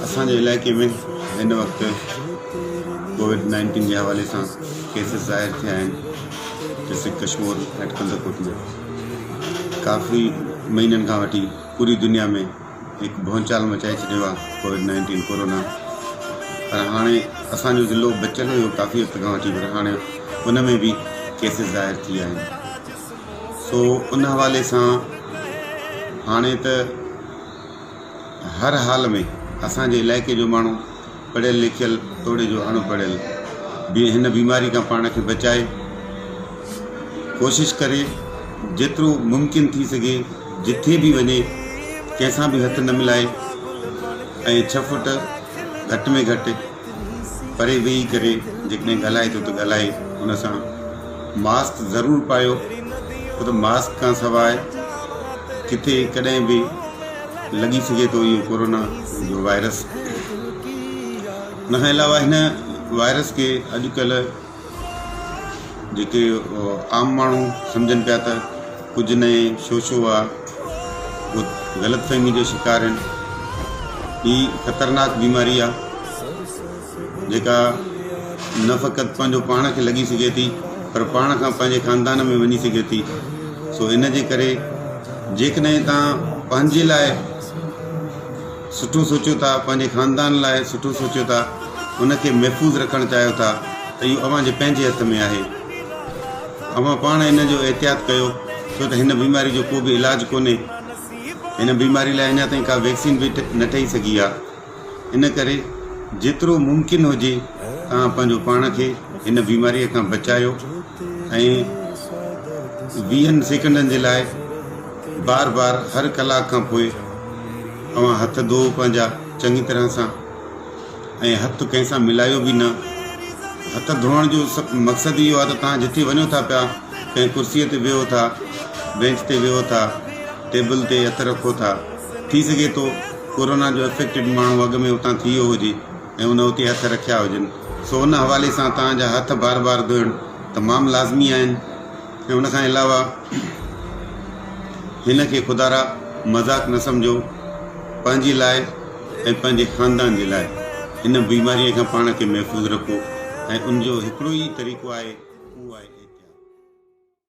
असांजे इलाइक़े में हिन वक़्तु कोविड-19 जे हवाले सां केसिस ज़ाहिर थिया आहिनि। डिस्ट्रिक्ट कशमोर एट कंदरकोट में काफ़ी महीननि खां वठी पूरी दुनिया में हिकु भौचाल मचाए छॾियो आहे कोविड-19 कोरोना। पर हाणे असांजो ज़िलो बचियलु हुयो काफ़ी वक़्त खां वठी, पर हाणे उन में बि केसिस ज़ाहिर थी विया आहिनि। सो उन हवाले सां हाणे त हर हाल में असांजे इलाइक़े जो माण्हू पढ़ियल लिखियल तोड़े जो अणपढ़ियल भी हिन बीमारी खां पाण खे बचाए कोशिशि करे जेतिरो मुमकिन थी सघे जिथे भी वञे कंहिंसां बि हथ न मिलाए ऐं 6 फुट घटि में घटि परे वेही करे जेकॾहिं ॻाल्हाए थो त ॻाल्हाए, उन सां मास्क ज़रूरु पायो। छो त मास्क खां सवाइ किथे कॾहिं बि लॻी सघे थो इहो कोरोना जो वायरस। उन खां अलावा हिन वायरस के अॼुकल्ह जेके आम माण्हू सम्झनि पिया त कुझु नए शो आहे, उहो ग़लतफ़हमी जो शिकार आहिनि। हीअ ख़तरनाक बीमारी आहे जेका न फ़क़ति पंहिंजो पाण खे लॻी सघे थी, पर पाण खां पंहिंजे ख़ानदान में वञी सघे थी। सो इन जे करे जेकॾहिं तव्हां पंहिंजे लाइ सुठो सोचियो था, पंहिंजे ख़ानदान लाइ सुठो सोचियो था, उनखे महफ़ूज़ रखणु चाहियो था, त इहो अव्हांजे पंहिंजे हथ में आहे। अव्हां पाण इन जो एहतियात कयो, छो त हिन बीमारी जो को बि इलाजु कोन्हे। हिन बीमारी लाइ अञा ताईं का वैक्सीन बि न ठही सघी आहे। इन करे जेतिरो मुमकिन हुजे तव्हां पंहिंजो पाण खे हिन बीमारीअ खां बचायो ऐं 20 सेकंडनि जे लाइ बार बार हर कलाक खां पोइ अव्हां हथ धो पंहिंजा चङी तरह सां, ऐं हथ कंहिंसां मिलायो बि न। हथ धोअण जो मक़सदु इहो आहे त तव्हां जिथे वञो था पिया, कंहिं कुर्सीअ ते वेहो था, बेंच ते वेहो था, टेबल ते हथ रखो था, थी सघे थो कोरोना जो अफेक्टेड माण्हू अॻ में उतां थी वियो हुजे ऐं उन उते हथ रखिया हुजनि। सो उन हवाले सां तव्हांजा हथ बार बार धोइणु तमामु लाज़मी आहिनि। ऐं उन खां अलावा हिन खे ख़ुदारा मज़ाक़ न सम्झो। पंहिंजे लाइ ऐं पंहिंजे ख़ानदान जे लाइ हिन बीमारीअ खां पाण खे महफ़ूज़ रखो, ऐं उनजो हिकिड़ो ई तरीक़ो आहे, उहो आहे